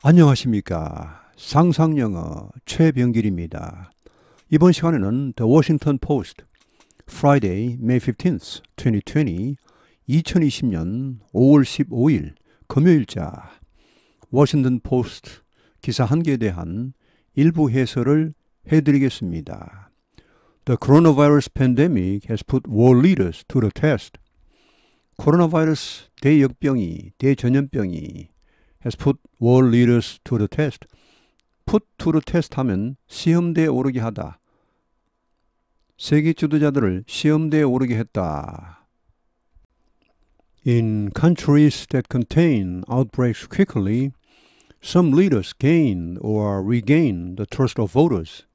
안녕하십니까. 상상영어 최병길입니다. 이번 시간에는 The Washington Post Friday, May 15th, 2020 2020년 5월 15일 금요일자 워싱턴 포스트 기사 한 개에 대한 일부 해설을 해드리겠습니다. The coronavirus pandemic has put world leaders to the test. 코로나 바이러스 대역병이, 대전염병이 has put world leaders to the test. put to the test 하면 시험대에 오르게 하다. 세계 지도자들을 시험대에 오르게 했다. In countries that contain outbreaks quickly, some leaders gain or regain the trust of voters.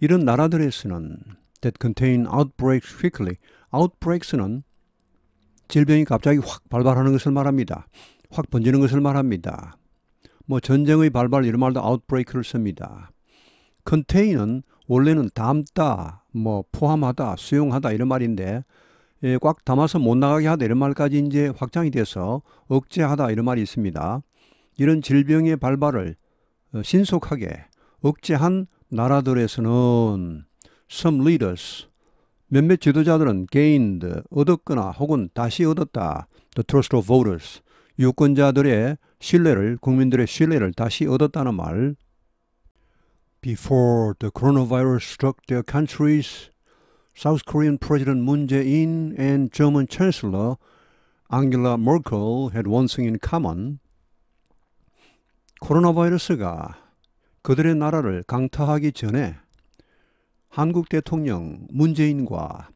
이런 나라들에서는 that contain outbreaks quickly. outbreaks는 질병이 갑자기 확 발발하는 것을 말합니다. 확 번지는 것을 말합니다. 전쟁의 발발 이런 말도 outbreak를 씁니다. contain은 원래는 담다, 포함하다, 수용하다 이런 말인데 꽉 담아서 못 나가게 하다 이런 말까지 이제 확장이 돼서 억제하다 이런 말이 있습니다. 이런 질병의 발발을 신속하게 억제한 나라들에서는 some leaders, 몇몇 지도자들은 gained, 얻었거나 혹은 다시 얻었다. The trust of voters, 유권자들의 신뢰를, 국민들의 신뢰를 다시 얻었다는 말. Before the coronavirus struck their countries, South Korean President Moon Jae-in and German Chancellor Angela Merkel had one thing in common. 코로나 바이러스가 그들의 나라를 강타하기 전에 한국 대통령 문재인과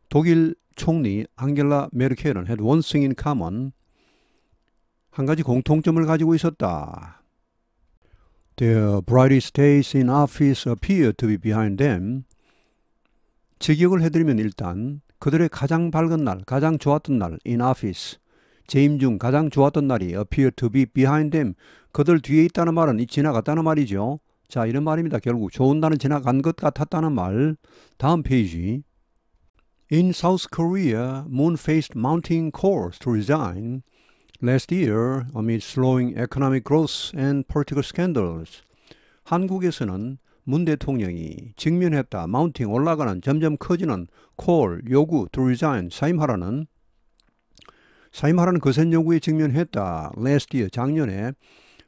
독일 총리 앙겔라 메르켈은 had one thing in common. 한 가지 공통점을 가지고 있었다. Their brightest days in office appeared to be behind them. 직역을 해드리면 일단 그들의 가장 밝은 날, 가장 좋았던 날 in office, 재임 중 가장 좋았던 날이 appeared to be behind them. 그들 뒤에 있다는 말은 지나갔다는 말이죠. 자, 이런 말입니다. 결국 좋은 날은 지나간 것 같았다는 말. 다음 페이지. In South Korea, Moon faced mounting calls to resign last year amid slowing economic growth and political scandals. 한국에서는 문 대통령이 직면했다. 마운팅, 올라가는, 점점 커지는 call, 요구, to resign, 사임하라는 거센 요구에 직면했다. last year, 작년에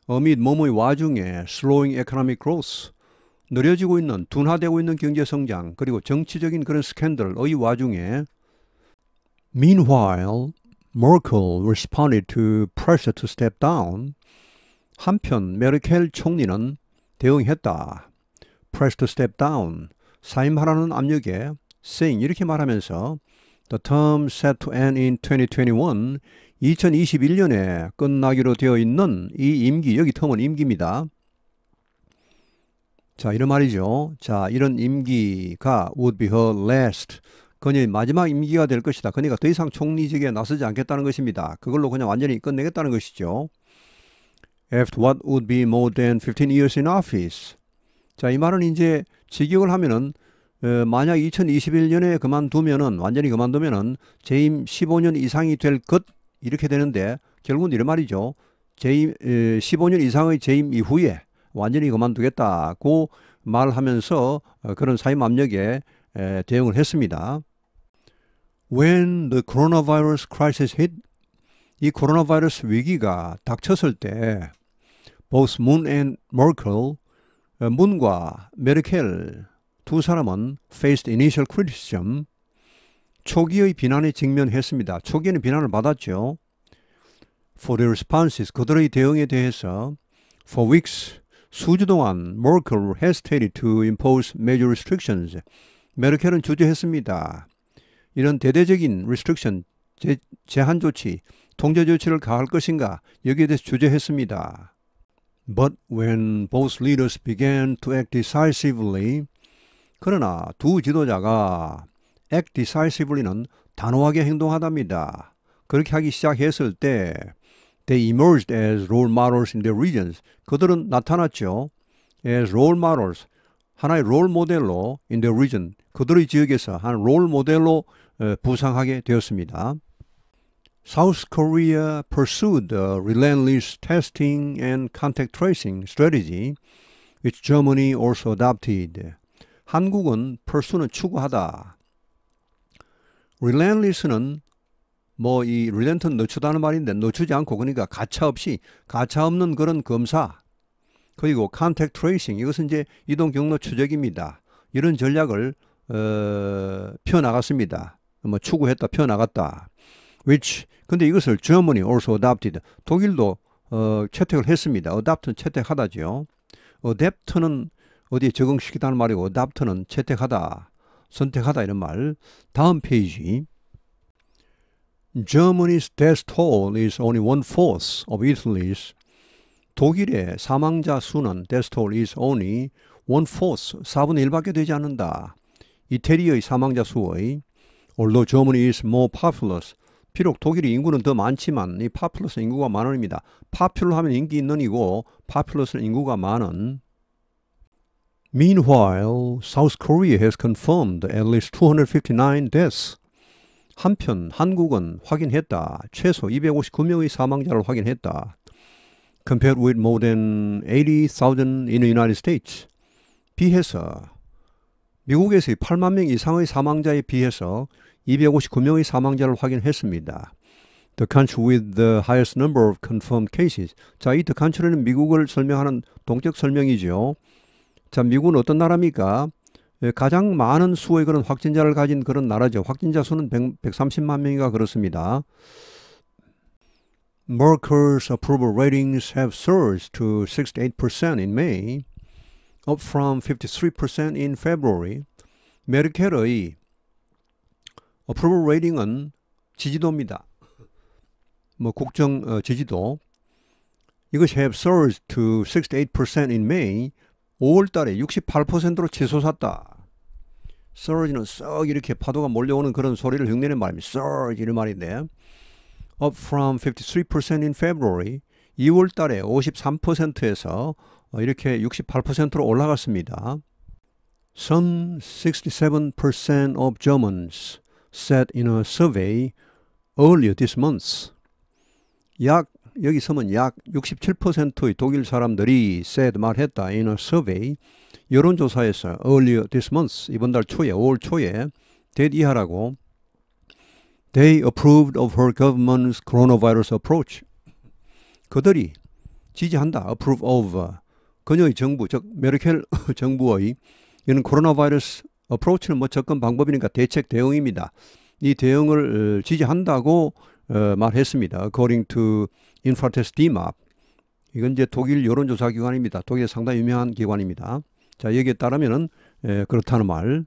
amid 뭐뭐의 와중에 slowing economic growth, 느려지고 있는, 둔화되고 있는 경제성장, 그리고 정치적인 그런 스캔들의 와중에 Meanwhile, Merkel responded to pressure to step down. 한편 메르켈 총리는 대응했다. Pressure to step down, 사임하라는 압력에 saying 이렇게 말하면서 The term set to end in 2021, 2021년에 끝나기로 되어 있는 이 임기, 여기 텀은 임기입니다. 자, 이런 말이죠. 자, 이런 임기가 would be her last. 그녀의 마지막 임기가 될 것이다. 그러니까 더 이상 총리직에 나서지 않겠다는 것입니다. 그걸로 그냥 완전히 끝내겠다는 것이죠. After what would be more than 15 years in office. 자, 이 말은 이제 직역을 하면은 만약 2021년에 완전히 그만두면은 재임 15년 이상이 될 것 이렇게 되는데 결국은 이런 말이죠. 재임 15년 이상의 재임 이후에 완전히 그만두겠다고 말하면서 그런 사임 압력에 대응을 했습니다. When the coronavirus crisis hit, 이 코로나 바이러스 위기가 닥쳤을 때 both Moon and Merkel, 문과 메르켈 두 사람은 faced initial criticism, 초기의 비난에 직면했습니다. 초기에는 비난을 받았죠. For their responses, 그들의 대응에 대해서 for weeks, 수주 동안 Merkel hesitated to impose major restrictions. 메르켈은 주저했습니다. 이런 대대적인 restriction, 제한 조치, 통제 조치를 가할 것인가 여기에 대해서 주저했습니다. But when both leaders began to act decisively, 그러나 두 지도자가 act decisively는 단호하게 행동하답니다. 그렇게 하기 시작했을 때 they emerged as role models in their regions. 그들은 나타났죠. as role models, 하나의 롤 모델로 in their region, 그들의 지역에서 한 롤 모델로 부상하게 되었습니다. South Korea pursued a relentless testing and contact tracing strategy, which Germany also adopted. 한국은 pursue는 추구하다. relentless는 뭐 이 relen트는 늦추다는 말인데 늦추지 않고 그러니까 가차 없는 그런 검사. 그리고 contact tracing 이것은 이제 이동 경로 추적입니다. 이런 전략을 펴나갔습니다. 뭐 추구했다, 펴나갔다. which 근데 이것을 Germany also adopted. 독일도 채택을 했습니다. adopt는 채택하다죠. adapt는 어디에 적응시키다는 말이고 adopt는 채택하다, 선택하다 이런 말. 다음 페이지. Germany's death toll is only 1/4 of Italy's. 독일의 사망자 수는 death toll is only 1/4, 4분의 1밖에 되지 않는다. 이태리의 사망자 수의 although Germany is more populous. 비록 독일의 인구는 더 많지만 이 populous는 인구가 많은입니다. popular 하면 인기 있는 이고 populous는 인구가 많은. Meanwhile, South Korea has confirmed at least 259 deaths. 한편 한국은 확인했다. 최소 259명의 사망자를 확인했다. Compared with more than 80,000 in the United States. 비해서 미국에서의 8만 명 이상의 사망자에 비해서 259명의 사망자를 확인했습니다. The country with the highest number of confirmed cases. 자, 이 the country는 미국을 설명하는 동적 설명이죠. 자, 미국은 어떤 나라입니까? 가장 많은 수의 그런 확진자를 가진 그런 나라죠. 확진자 수는 130만 명이가 그렇습니다. Merkel's approval ratings have surged to 68% in May, up from 53% in February. 메르켈의 approval rating은 지지도입니다. 뭐 국정 지지도. 이것이 have surged to 68% in May. 5월 달에 68%로 치솟았다. surge는 썩 이렇게 파도가 몰려오는 그런 소리를 흉내낸 말입니다. surge 이런 말인데 up from 53% in February 2월 달에 53%에서 이렇게 68%로 올라갔습니다. Some 67% of Germans said in a survey earlier this month. 여기 서면 약 67%의 독일 사람들이 said 말했다. in a survey 여론조사에서 earlier this month 이번 달 초에 5월 초에 that 이하라고 they approved of her government's coronavirus approach. 그들이 지지한다. approve of 그녀의 정부 즉 메르켈 정부의 이는 코로나 바이러스 approach는 뭐 접근 방법이니까 대책 대응입니다. 이 대응을 지지한다고 말했습니다. According to Infratest DIMAP. 이건 이제 독일 여론조사 기관입니다. 독일에 상당히 유명한 기관입니다. 자, 여기에 따르면은 그렇다는 말.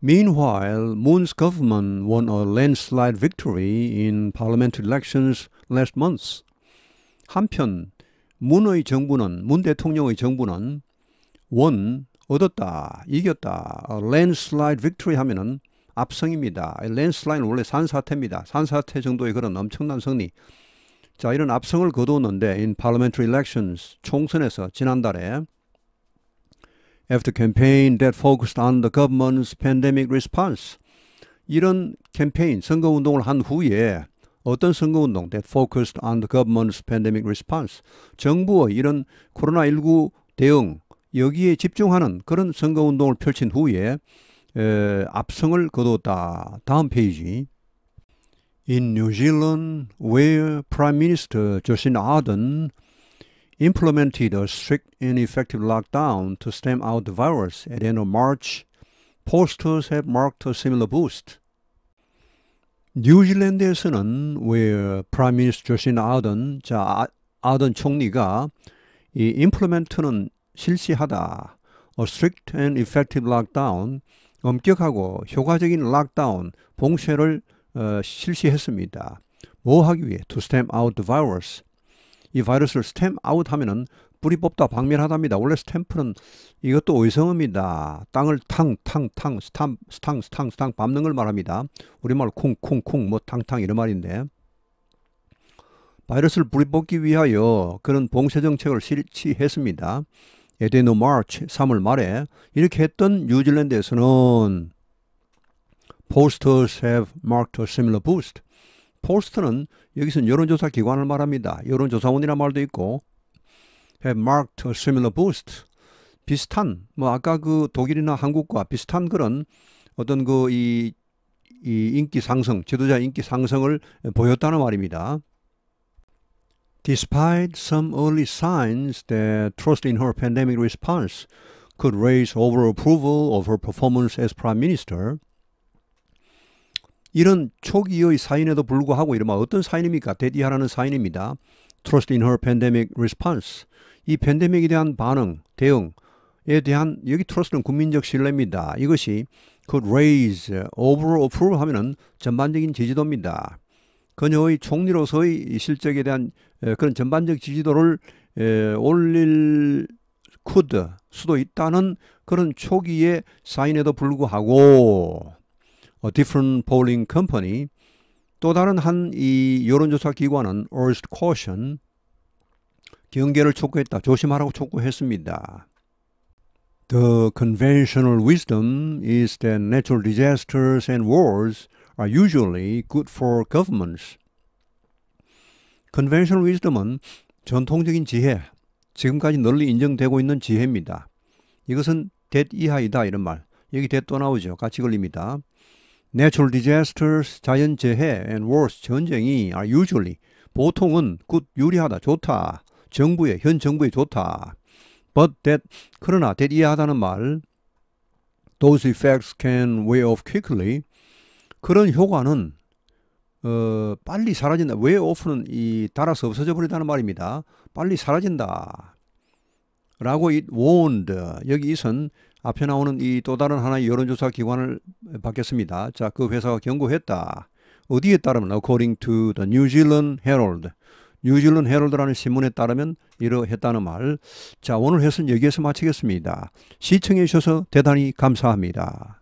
Meanwhile, Moon's government won a landslide victory in parliamentary elections last month. 한편 문 대통령의 정부는 얻었다, 이겼다. landslide victory 하면은 압승입니다. landslide는 원래 산사태입니다. 산사태 정도의 그런 엄청난 승리. 자, 이런 압승을 거두었는데 in parliamentary elections 총선에서 지난달에 after campaign that focused on the government's pandemic response. 이런 캠페인 선거운동을 한 후에 어떤 선거운동 that focused on the government's pandemic response. 정부의 이런 코로나19 대응 여기에 집중하는 그런 선거운동을 펼친 후에 압승을 거두었다. 다음 페이지. In New Zealand, where Prime Minister Jacinda Ardern implemented a strict and effective lockdown to stamp out the virus at the end of March, posters have marked a similar boost. 뉴질랜드에서는 where Prime Minister Jacinda Ardern, 아던 총리가 이 implement는 실시하다, a strict and effective lockdown, 엄격하고 효과적인 락다운, 봉쇄를 실시했습니다. 뭐 하기 위해? To stamp out the virus. 이 바이러스를 stamp out 하면은 뿌리 뽑다, 박멸하다입니다. 원래 스탬프는 이것도 의성어입니다. 땅을 스탕 밟는 걸 말합니다. 우리말로 쿵 뭐 탕탕 이런 말인데 바이러스를 뿌리 뽑기 위하여 그런 봉쇄 정책을 실시했습니다. At the end of March, 3월 말에 이렇게 했던 뉴질랜드에서는 posters have marked a similar boost. Post는 여기서는 여론조사 기관을 말합니다. 여론조사원이라는 말도 있고 have marked a similar boost. 비슷한 뭐 아까 그 독일이나 한국과 비슷한 그런 어떤 이 인기 상승, 지도자 인기 상승을 보였다는 말입니다. Despite some early signs that trust in her pandemic response could raise overall approval of her performance as prime minister. 이런 초기의 사인에도 불구하고 이러면 어떤 사인입니까? 대디하라는 사인입니다. Trust in her pandemic response. 이 팬데믹에 대한 반응, 대응에 대한 여기 trust는 국민적 신뢰입니다. 이것이 could raise overall approval 하면은 전반적인 지지도입니다. 그녀의 총리로서의 실적에 대한 그런 전반적 지지도를 올릴 could 수도 있다는 그런 초기의 사인에도 불구하고 A different polling company 또 다른 한 이 여론조사 기관은 urged caution 경계를 촉구했다. 조심하라고 촉구했습니다. The conventional wisdom is that natural disasters and wars are usually good for governments. Conventional wisdom은 전통적인 지혜, 지금까지 널리 인정되고 있는 지혜입니다. 이것은 that 이하이다 이런 말. 여기 that 또 나오죠. 같이 걸립니다. Natural disasters, 자연재해 and wars, 전쟁이 are usually, 보통은 good, 유리하다, 좋다. 현 정부에 좋다. But that, 그러나 that 이하다는 말, those effects can wear off quickly. 그런 효과는 빨리 사라진다. wear off는 달아서 없어져 버린다는 말입니다. 빨리 사라진다. 라고 it warned. 여기 이선 앞에 나오는 이 또 다른 하나의 여론조사 기관을 받겠습니다. 자, 그 회사가 경고했다. 어디에 따르면 according to the New Zealand Herald. 뉴질랜드 헤럴드라는 신문에 따르면 이러했다는 말. 자, 오늘 해설은 여기에서 마치겠습니다. 시청해 주셔서 대단히 감사합니다.